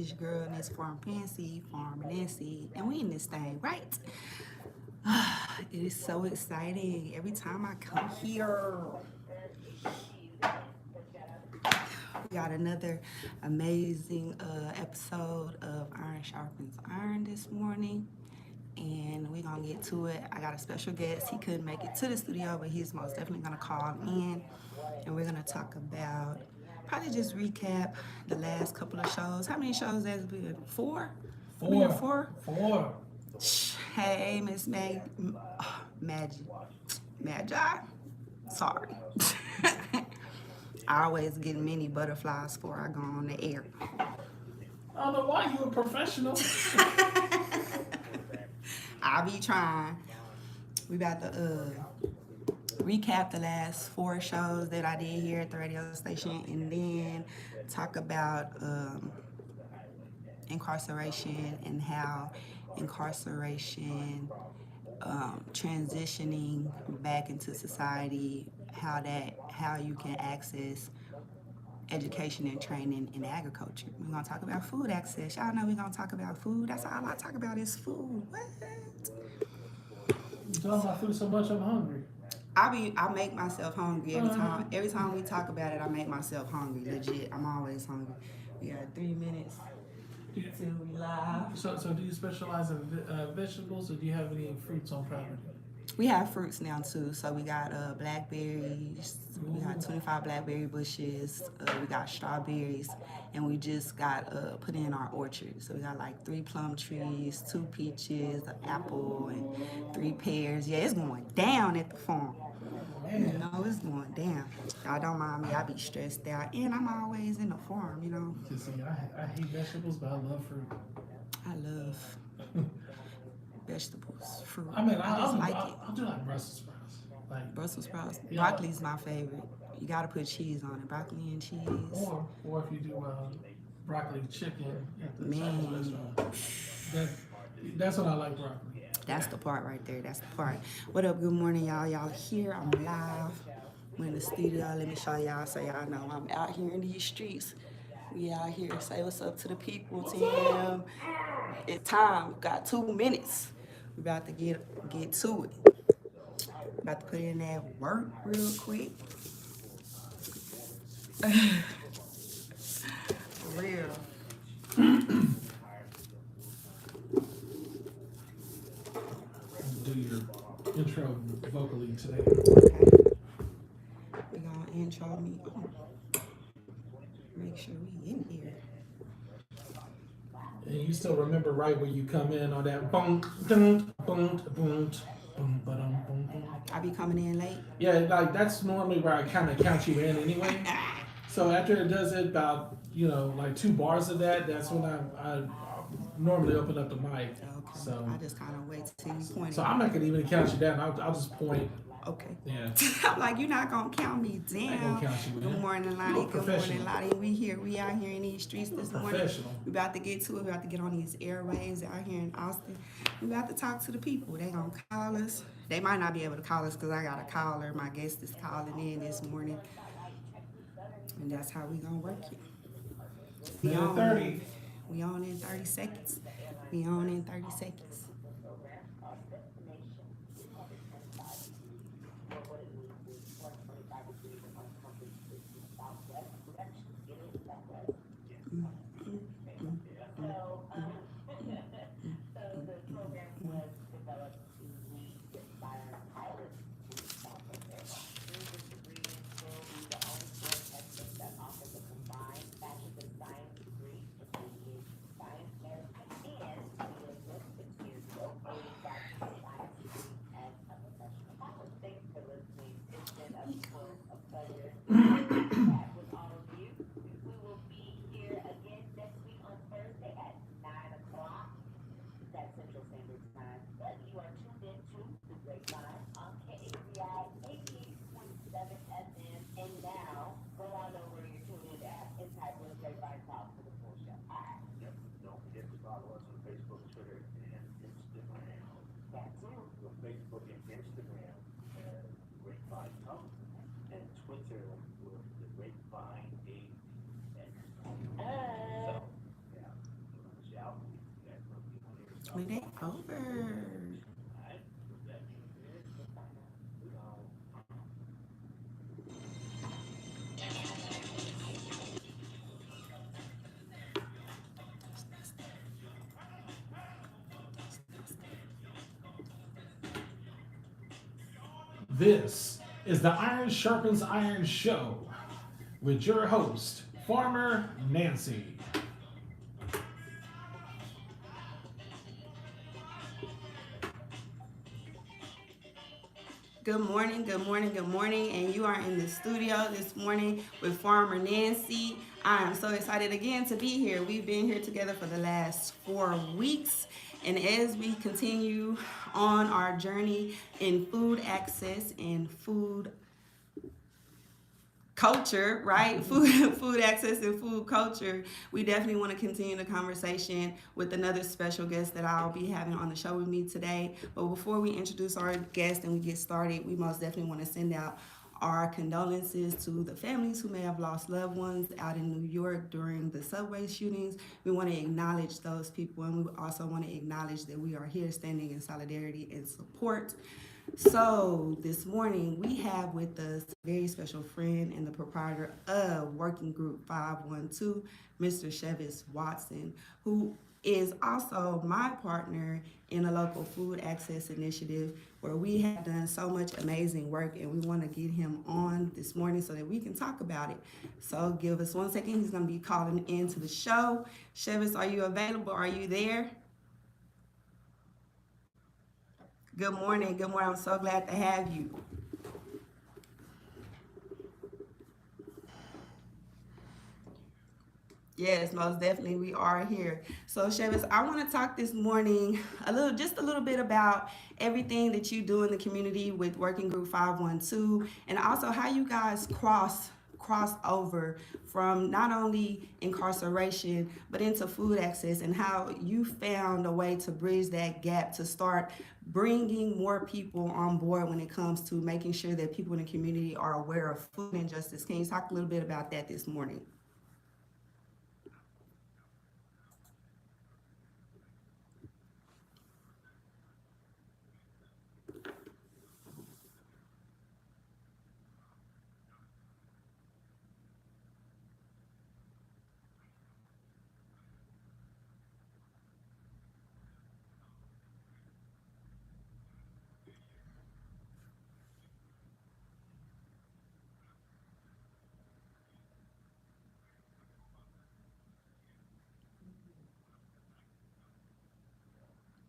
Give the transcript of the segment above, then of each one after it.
It's your girl, Miss Farm Fancy, Farm Nancy, and we in this thing, right? It is so exciting every time I come here. We got another amazing episode of Iron Sharpens Iron this morning, and we're gonna get to it. I got a special guest. He couldn't make it to the studio, but he's most definitely gonna call in, and we're gonna talk about probably just recap the last couple of shows. How many shows has been? Four? Four. Four. Hey, Miss Magi. Sorry. I always get many butterflies before I go on the air. I don't know why you a professional. I'll be trying. We about to recap the last four shows that I did here at the radio station, and then talk about incarceration and how incarceration transitioning back into society, how you can access education and training in agriculture. We're gonna talk about food access. Y'all know we're gonna talk about food. That's all I talk about is food. What? You talking about food so much, I'm hungry. I make myself hungry every time. Every time we talk about it, I make myself hungry. Legit, I'm always hungry. We got 3 minutes till we live. So do you specialize in vegetables, or do you have any fruits on property? We have fruits now too. So we got blackberries. We got 25 blackberry bushes. We got strawberries, and we just got put in our orchard. So we got like 3 plum trees, 2 peaches, an apple, and 3 pears. Yeah, it's going down at the farm. Man. You know, it's going down. Y'all don't mind me. I be stressed out, and I'm always in the farm. You know. See, I hate vegetables, but I love fruit. I love vegetables, fruit. I mean, I'll do like Brussels sprouts. Like Brussels sprouts. Yeah. Broccoli's my favorite. You gotta put cheese on it. Broccoli and cheese. Or if you do broccoli chicken at the Man. Chinese restaurant. That's what I like broccoli. That's the part right there. That's the part. What up? Good morning, y'all. Y'all here. I'm live. We're in the studio. Let me show y'all so y'all know I'm out here in these streets. We out here. Say what's up to the people, Tim. It's time. We got 2 minutes. We about to get to it. About to put in that work real quick. For real. Do your intro vocally today. Okay. We gonna intro me. Make sure we in here. And you still remember right where you come in on that boom, dun, boom, boom, boom, boom, boom. I be coming in late. Yeah, like that's normally where I kind of count you in anyway. So after it does it about, like 2 bars of that, that's when I normally open up the mic. Okay. So I just kind of wait till you point. So I'm not gonna even count you down. I'll just point. Okay. Yeah. I'm like, you're not gonna count me down. I ain't gonna count you Good in. morning, Lottie. You're Good morning, Lottie. We out here in these streets this morning. Professional. We about to get to it. We about to get on these airwaves out here in Austin. We about to talk to the people. They gonna call us. They might not be able to call us because I got a caller. My guest is calling in this morning, and that's how we gonna work it. Minute 30. We on in 30 seconds. We on in 30 seconds. Hopefully they over. This is the Iron Sharpens Iron show with your host, Farmer Nancy. Good morning, good morning, good morning. And you are in the studio this morning with Farmer Nancy. I am so excited again to be here. We've been here together for the last 4 weeks. And as we continue on our journey in food access and food culture, right? Food access and food culture. We definitely want to continue the conversation with another special guest that I'll be having on the show with me today. But before we introduce our guest and we get started, we most definitely want to send out our condolences to the families who may have lost loved ones out in New York during the subway shootings. We want to acknowledge those people, and we also want to acknowledge that we are here standing in solidarity and support. So this morning we have with us a very special friend and the proprietor of Working Group 512, Mr. Chevis Watson, who is also my partner in a local food access initiative where we have done so much amazing work, and we want to get him on this morning so that we can talk about it. So give us 1 second. He's going to be calling into the show. Chevis, are you available? Are you there? Good morning. Good morning. I'm so glad to have you. Yes, most definitely we are here. So Chevis, I want to talk this morning just a little bit about everything that you do in the community with Working Group 512, and also how you guys cross over from not only incarceration but into food access, and how you found a way to bridge that gap to start bringing more people on board when it comes to making sure that people in the community are aware of food injustice. Can you talk a little bit about that this morning?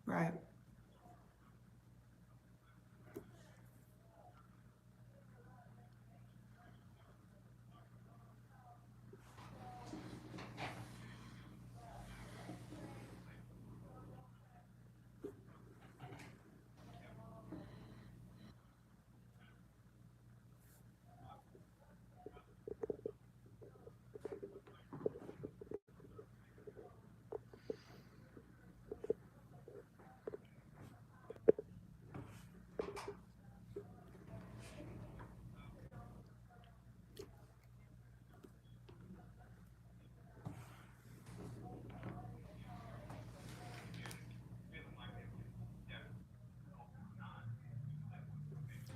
Right.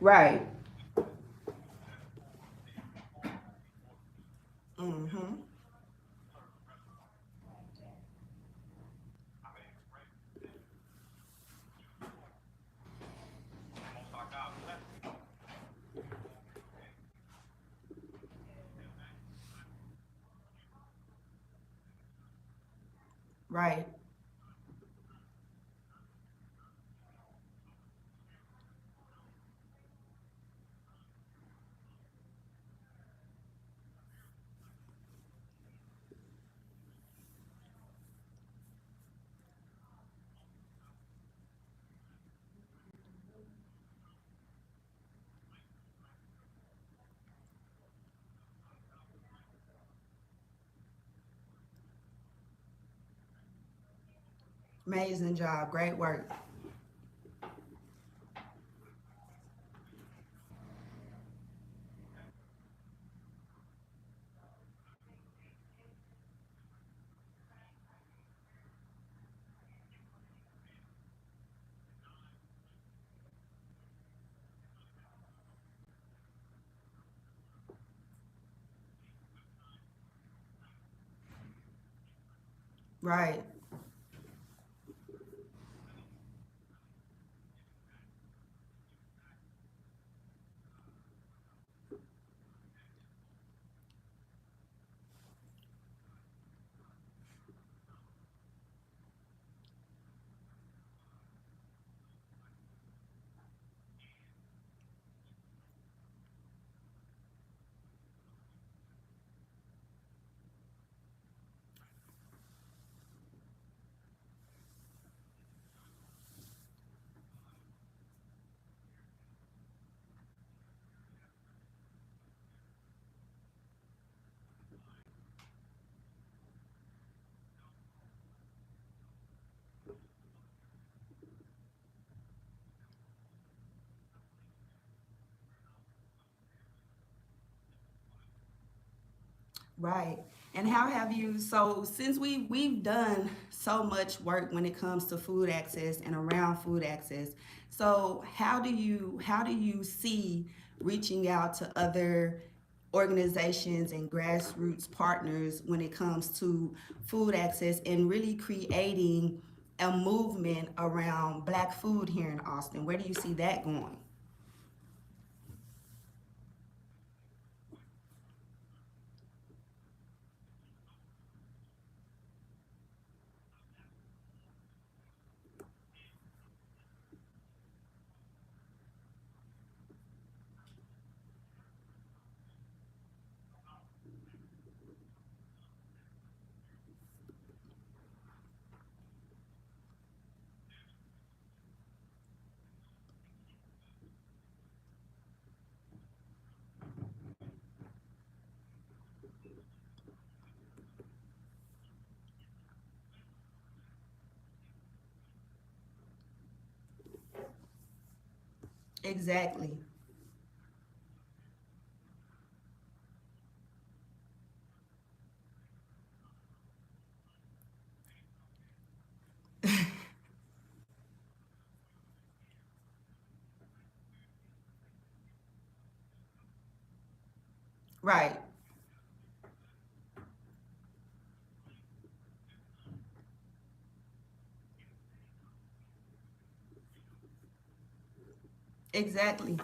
Right. Mm-hmm. Right. Amazing job. Great work. Right. Right. And how have you, so since we've done so much work when it comes to food access and around food access, so how do you see reaching out to other organizations and grassroots partners when it comes to food access and really creating a movement around black food here in Austin? Where do you see that going? Exactly. Right. Exactly.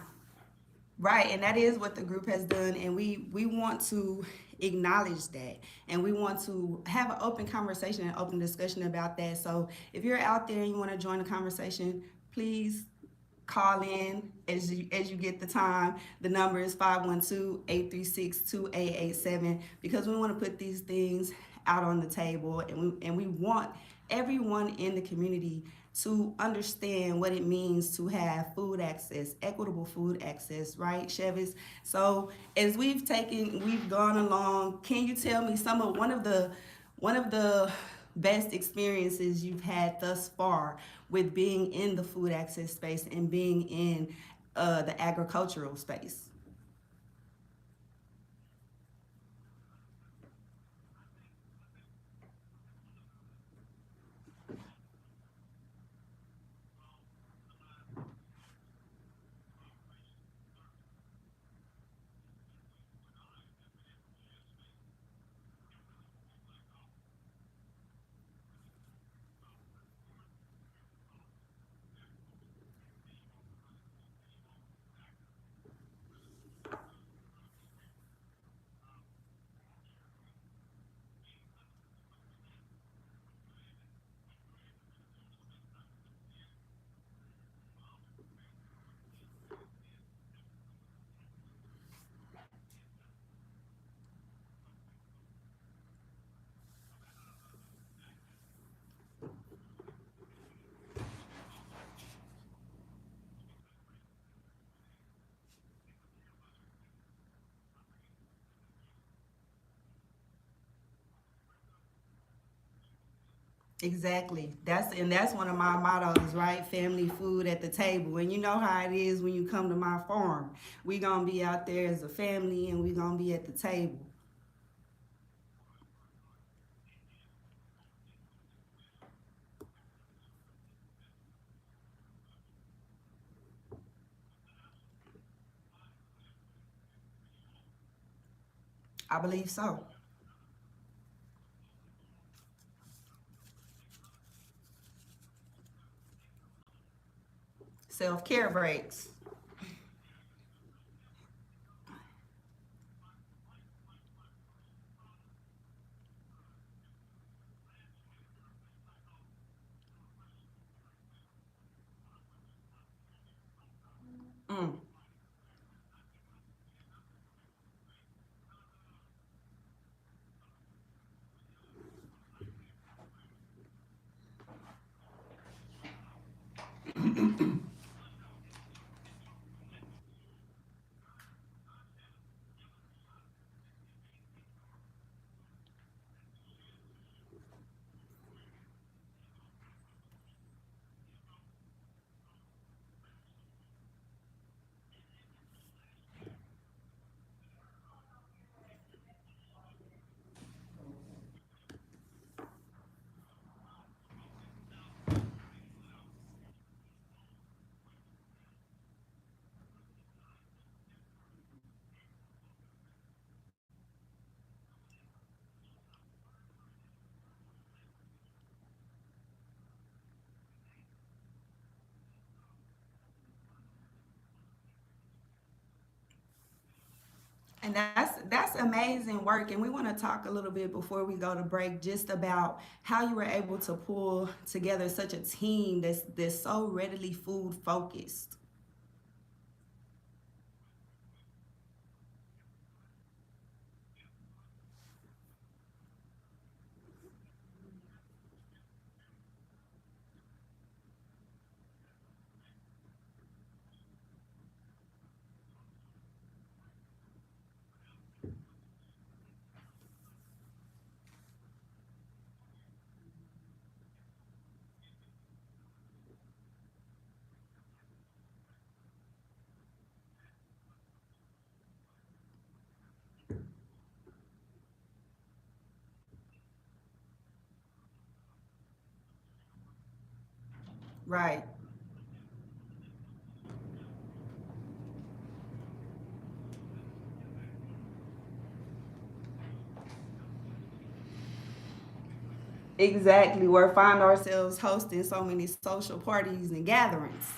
Right, and that is what the group has done, and we want to acknowledge that, and we want to have an open conversation and open discussion about that. So if you're out there and you want to join the conversation, please call in as you get the time. The number is 512-836-2887 because we want to put these things out on the table, and we want everyone in the community to understand what it means to have food access, equitable food access, right, Chevis? So as we've gone along, can you tell me one of the best experiences you've had thus far with being in the food access space and being in the agricultural space? Exactly. That's one of my mottos, right? Family food at the table. And you know how it is when you come to my farm. We gonna be out there as a family and we gonna be at the table. I believe so. Self-care breaks. Mm. And that's amazing work. And we want to talk a little bit before we go to break just about how you were able to pull together such a team that's so readily food focused. Right. Exactly. Where find ourselves hosting so many social parties and gatherings.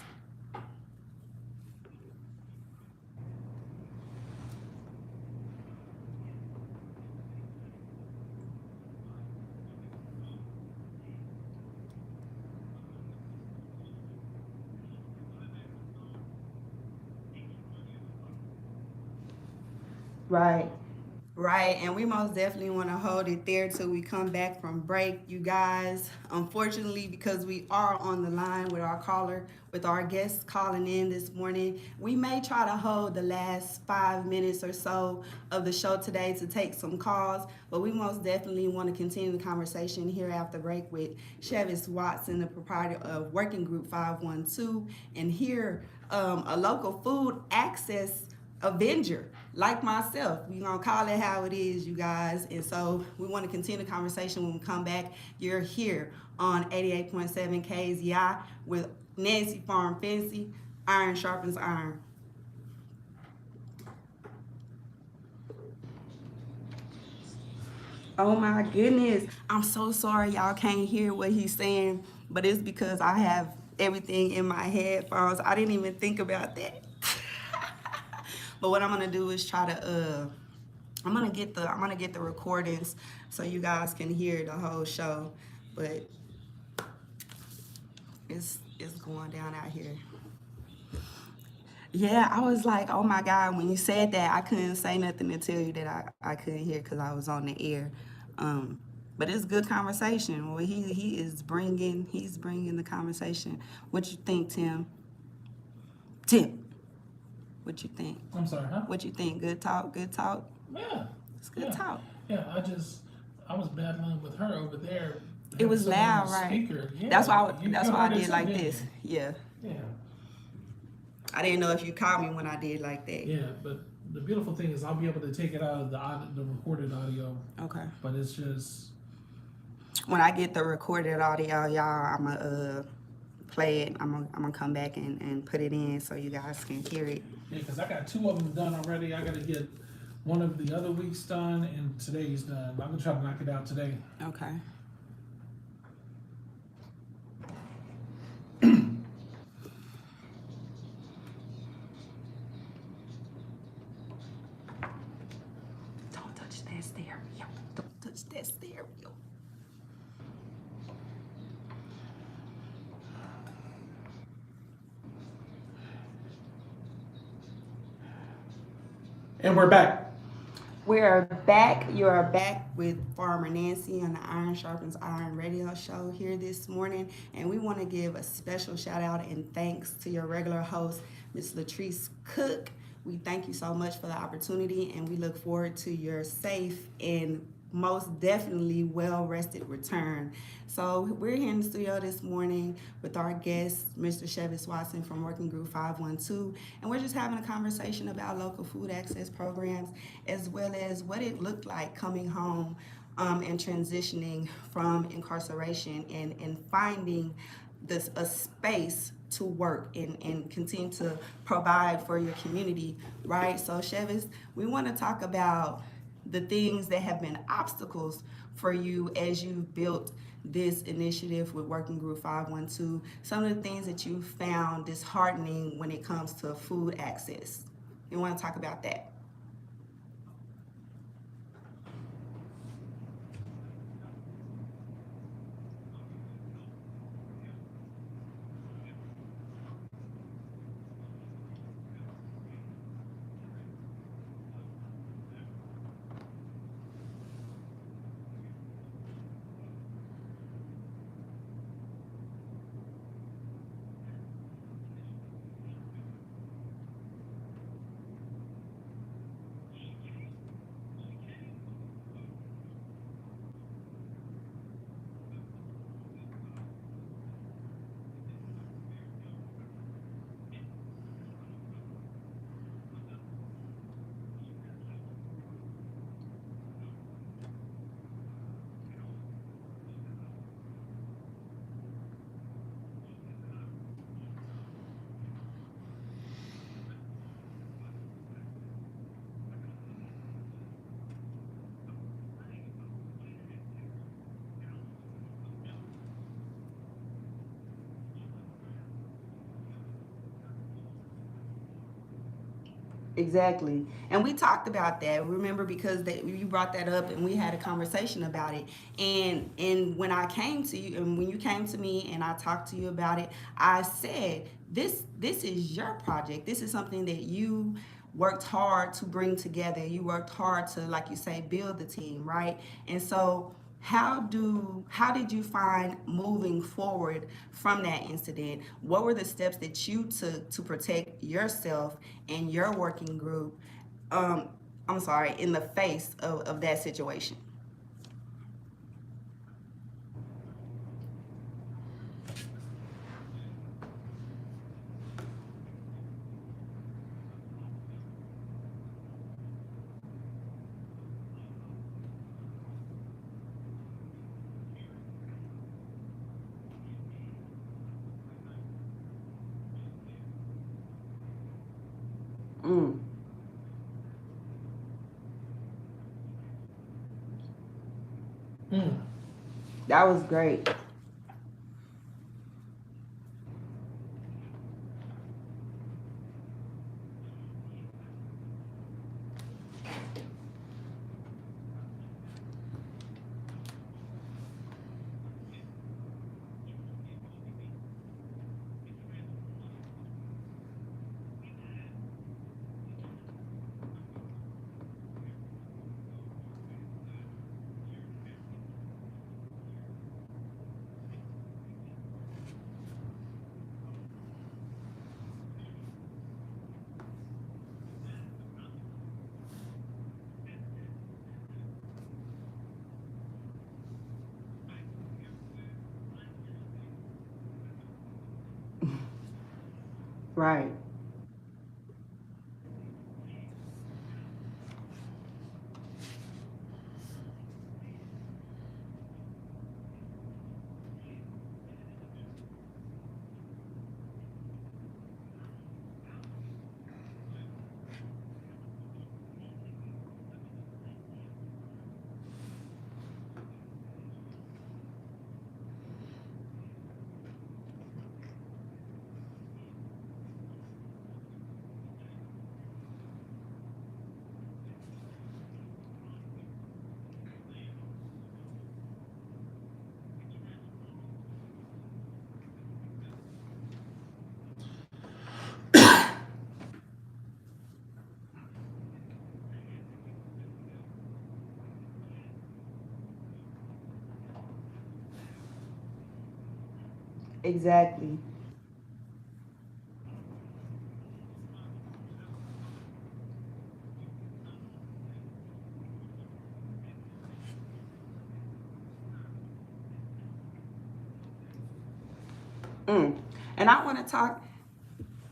Right. Right, and we most definitely want to hold it there till we come back from break, you guys. Unfortunately, because we are on the line with our caller, with our guests calling in this morning, we may try to hold the last 5 minutes or so of the show today to take some calls, but we most definitely want to continue the conversation here after break with Chevis Watson, the proprietor of Working Group 512, and here a local food access avenger like myself. We're gonna call it how it is, you guys. And so we want to continue the conversation when we come back. You're here on 88.7 KZI with Nancy Farm Fancy. Iron sharpens iron. Oh my goodness. I'm so sorry y'all can't hear what he's saying, but it's because I have everything in my headphones. I didn't even think about that. But what I'm gonna do is try to I'm gonna get the recordings so you guys can hear the whole show. But it's going down out here. Yeah, I was like, oh my God, when you said that, I couldn't say nothing to tell you that I couldn't hear because I was on the air. Um, but it's good conversation. Well, he's bringing the conversation. What you think, Tim? Tim, what you think? I'm sorry, huh? What you think? Good talk, good talk. Yeah, It's good yeah, talk. yeah. I was battling with her over there. It Having was someone on loud, the right? speaker. Yeah, That's you why I heard it did too, like didn't this. Yeah. you? Yeah, I didn't know if you caught me when I did like that. yeah. But the beautiful thing is, I'll be able to take it out of the recorded audio. Okay. But it's just When I get the recorded audio, y'all, I'ma play it. I'm gonna come back and put it in so you guys can hear it. yeah, because I got two of them done already. I got to get one of the other weeks done and today's done. I'm gonna try to knock it out today. Okay. Don't touch that stereo. And we're back. We are back. You are back with Farmer Nancy on the Iron Sharpens Iron radio show here this morning. And we want to give a special shout out and thanks to your regular host, Miss Latrice Cook. We thank you so much for the opportunity and we look forward to your safe and most definitely well-rested return. So we're here in the studio this morning with our guest, Mr. Chevis Watson from Working Group 512, and we're just having a conversation about local food access programs as well as what it looked like coming home and transitioning from incarceration and finding this a space to work and continue to provide for your community, right? So Chevis, we want to talk about the things that have been obstacles for you as you've built this initiative with Working Group 512, some of the things that you found disheartening when it comes to food access. You want to talk about that? Exactly. And we talked about that. Remember, because you brought that up and we had a conversation about it. And when I came to you and when you came to me and I talked to you about it, I said, this is your project. This is something that you worked hard to bring together. You worked hard to, like you say, build the team, right? And so how did you find moving forward from that incident? What were the steps that you took to protect yourself and your working group, um, I'm sorry, in the face of that situation? Mm, Mm. that was great. Right. Exactly. Mm. And I want to talk.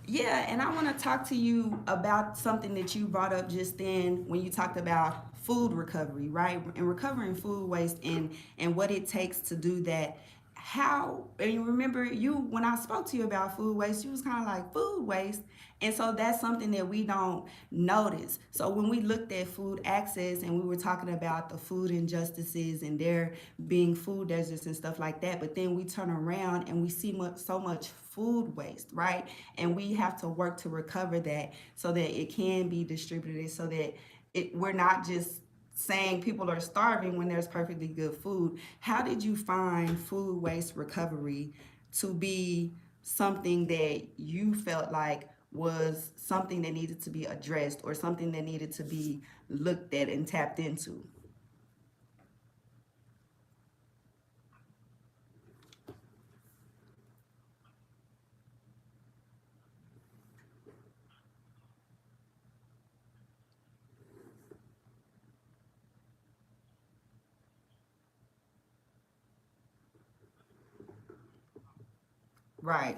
Yeah, and I want to talk to you about something that you brought up just then when you talked about food recovery, right? And recovering food waste and what it takes to do that. How and you remember you when I spoke to you about food waste, you was kind of like food waste. And so that's something that we don't notice. So when we looked at food access and we were talking about the food injustices and there being food deserts and stuff like that, but then we turn around and we see so much food waste, right? And we have to work to recover that so that it can be distributed so that we're not just saying people are starving when there's perfectly good food. How did you find food waste recovery to be something that you felt like was something that needed to be addressed or something that needed to be looked at and tapped into? Right,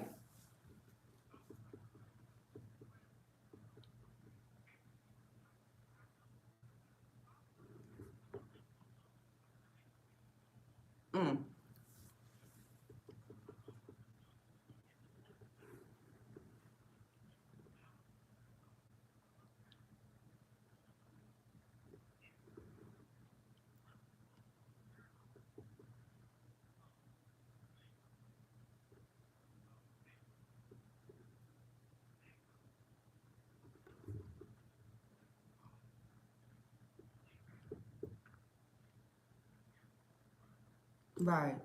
mm, right,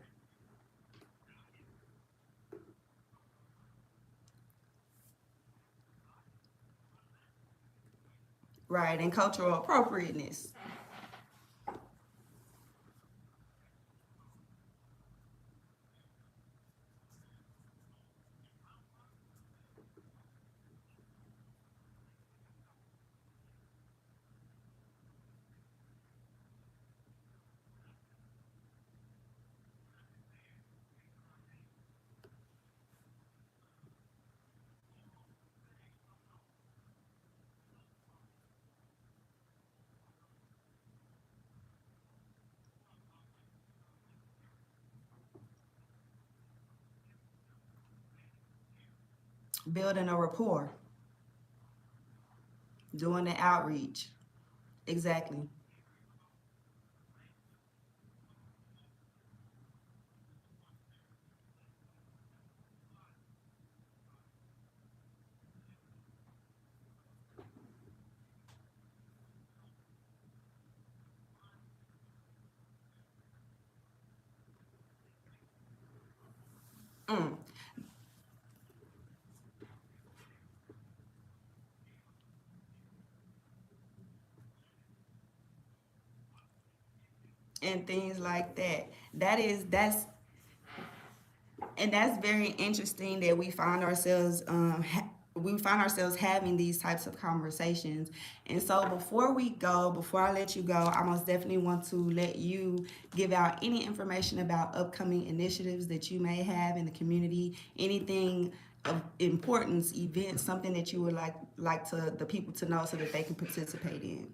right. And cultural appropriateness. Building a rapport, doing the outreach. Exactly. Mm. And things like that. That's very interesting that we find ourselves having these types of conversations. And so before I let you go, I most definitely want to let you give out any information about upcoming initiatives that you may have in the community, anything of importance, events, something that you would like to the people to know so that they can participate in.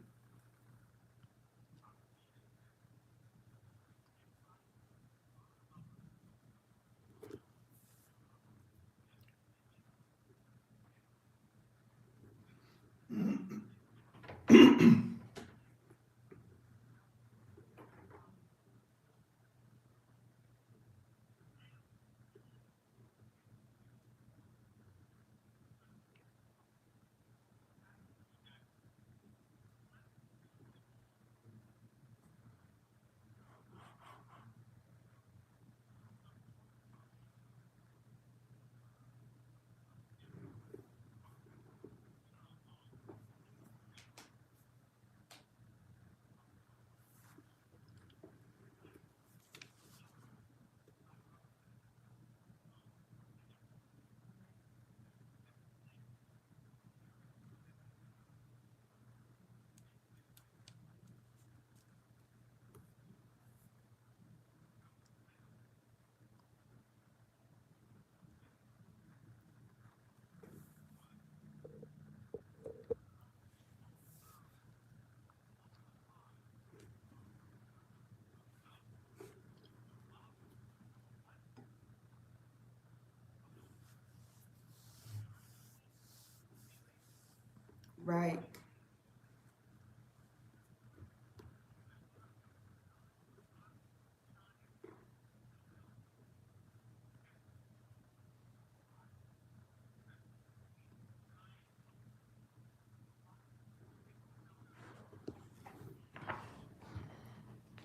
Right.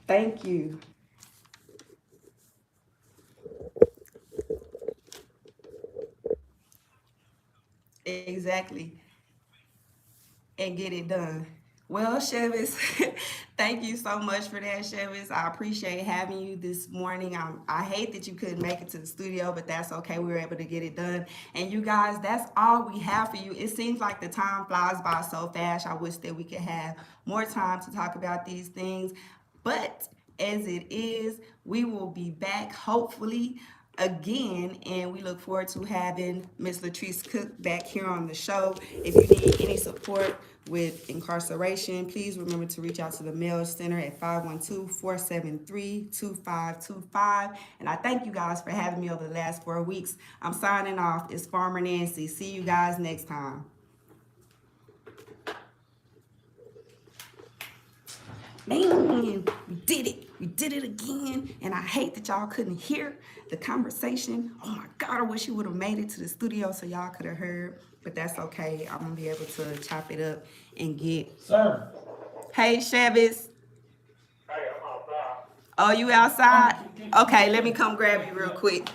Thank you. Exactly. And get it done. Well, Chevis, thank you so much for that, Chevis. I appreciate having you this morning. I hate that you couldn't make it to the studio, but that's okay. We were able to get it done. And you guys, that's all we have for you. It seems like the time flies by so fast. I wish that we could have more time to talk about these things. But as it is, we will be back hopefully again, and we look forward to having Miss Latrice Cook back here on the show. If you need any support with incarceration, please remember to reach out to the Mail Center at 512-473-2525. And I thank you guys for having me over the last 4 weeks. I'm signing off. It's Farmer Nancy. See you guys next time. Man, we did it. We did it again. And I hate that y'all couldn't hear the conversation. Oh my God, I wish you would have made it to the studio so y'all could have heard. But that's okay. I'm going to be able to chop it up and get. Sir. Hey, Chevis. Hey, I'm outside. Oh, you outside? Okay, let me come grab you real quick.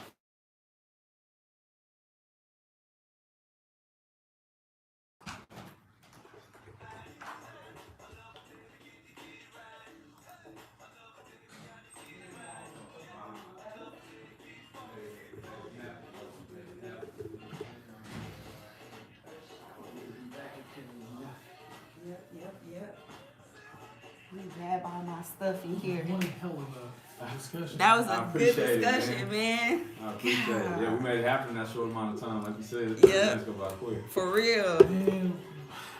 Yep. Let me grab all my stuff in here. One hell of a discussion. That was I a good appreciate it, discussion, man. I appreciate it. Yeah, we made it happen in that short amount of time. Like you said, Yeah. let's go by quick. For real. Man,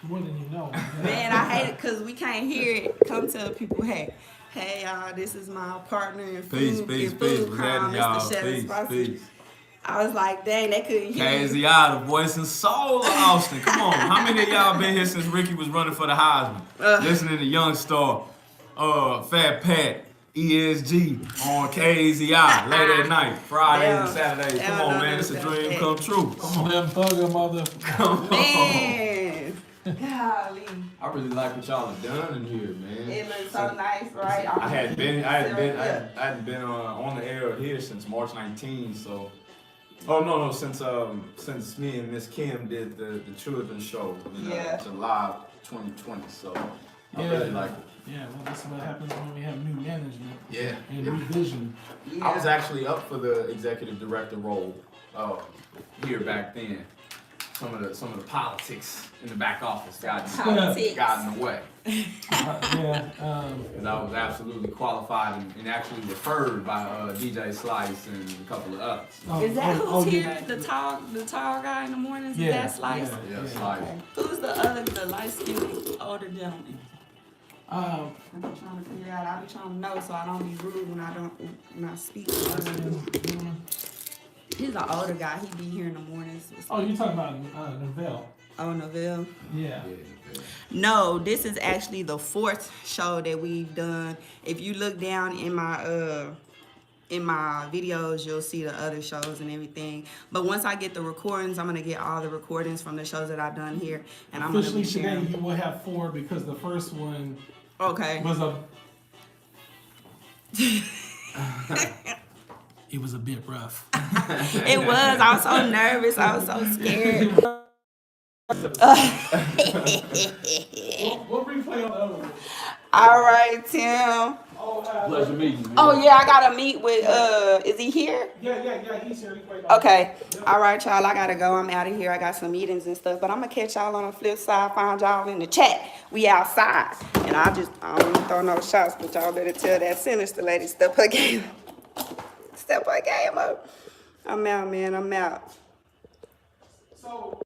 more than you know. Man, I hate it because we can't hear it. Come tell people, hey, y'all, this is my partner in food, Peace. food What's crime, happening, y'all? Mr. Shelly Peace, Spicy. peace. I was like, dang, they couldn't hear me. KZI, the voice and soul of Austin. Come on. How many of y'all been here since Ricky was running for the Heisman? Listening to Young Star, Fat Pat, ESG on KZI late at night, Fridays and Saturdays. Come on, man. It's a dream come true. Come on. Slim Thugger, mother. Come on. Man, golly. I really like what y'all have done in here, man. It looks so nice, right? I hadn't been on the air here since March 19, so. Oh no, since me and Miss Kim did the children's show in July 2020, so I really like it. Yeah, well, this is what happens when we have new management. Yeah. And new vision. Yeah. I was actually up for the executive director role here back then. Some of the politics in the back office got in the way. And I was absolutely qualified and actually referred by DJ Slice and a couple of others. Is that who's here? The tall guy in the mornings? Is that Slice? Yeah, Slice. Okay. Who's the light-skinned older gentleman? I'm trying to figure out. I be trying to know so I don't be rude when I speak. He's an older guy. He be here in the mornings. Oh, you're talking about Novell. Oh, Novell. Yeah. No, this is actually the 4th show that we've done. If you look down in my videos, you'll see the other shows and everything. But once I get the recordings, I'm gonna get all the recordings from the shows that I've done here, and I'm gonna be Officially today, sharing. you will have 4 because the first one Okay. was it was a bit rough. It was. I was so nervous. I was so scared. We'll replay on the other one. All right, Tim. Pleasure meeting you. Oh yeah, I gotta meet with. Is he here? Yeah, he's here. Okay. All right, y'all. I gotta go. I'm out of here. I got some meetings and stuff, but I'm gonna catch y'all on the flip side. Find y'all in the chat. We outside, and I don't want to throw no shots, but y'all better tell that sinister lady step her game up. I'm out, man. I'm out. So.